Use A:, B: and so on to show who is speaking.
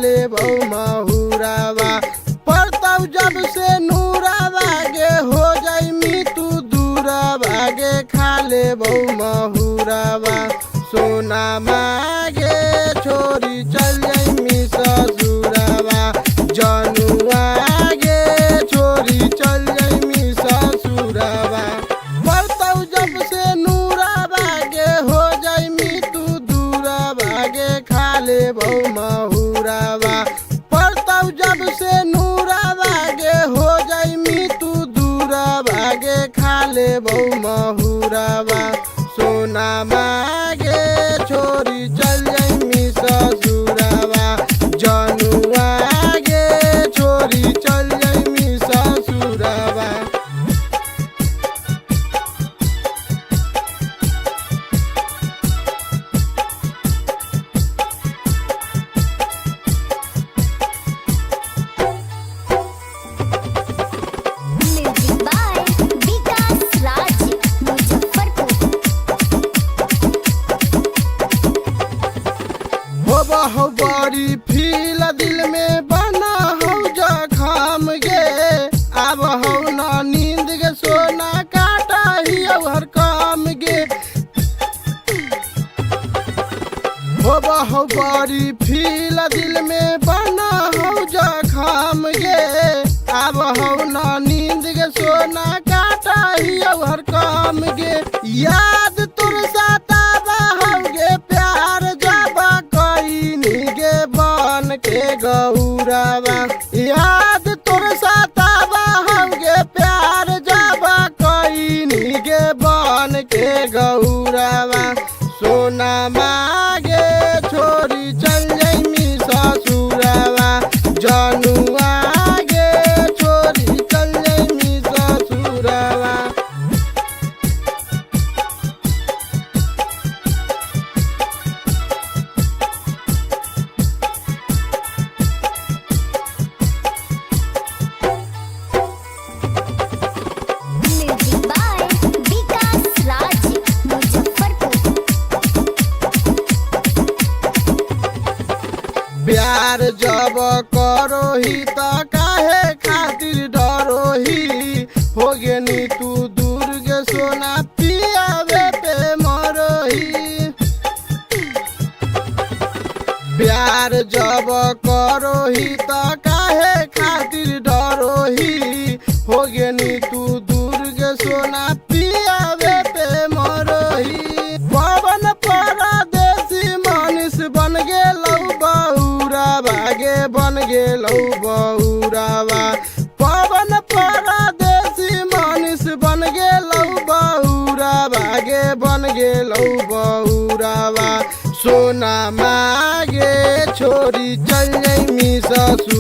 A: ले बहु महुरावा। पड़तौ जब से नूरावा गे हो जाई तू दूरावा गे खा ले बहु महुरावा। सोना मागे छोरी चल जाई ससुरावा। जनुआ गे छोरी चल जाई ससुरावा। पड़तौ जब से नूरावा गे हो जाई तू दूरावा गे खा ले बहु महुरावा। पड़तौ जब से नूरावा गे हो जाई तू दूरावा गे खा ले बहु महुरावा। सोना मागे छोरी चल जाई ससुरावा। जनुआ गे छोरी चल जाई ससुरावा।
B: म्यूजिक बाय विकास राज मुजफ्फरपुर।
A: हो बड़ी फील दिल में बना हो जखम गे। अब हो ना नींद गे सोना काटा ही हर काम गे। हो बड़ी फील दिल में बना हो जखम गे। अब हो ना नींद गे सोना काटा ही हर काम गे। याद तुर सतावा हो गे प्यार जाबा कईनी गे बन के गौरावा। याद तुर सतावा हो गे प्यार जाबा कईनी गे बन के गौरावा। सोना मागे छोरी चल जाई ससुरावा। जनुआ गे छोरी चल जाई ससुरावा।
B: म्यूजिक बाय विकास राज मुजफ्फरपुर।
A: प्यार जब करोही त काहे खातिर डरोही। हो गेनी तू दूर गे सोना पियावे पे मरोही। प्यार जब करोही त काहे खातिर डरोही। हो गेनी तू दूर गे सोना पियावे पे मरोही। पवन परदेसी मनीष बन गेलौ बहुरावा गे बन गेलौ बहुरावा। पवन परदेसी मनीष बन गेलौ बहुरावा गे बन गेलौ बहुरावा। सोना मागे छोरी चल जाई ससुरावा।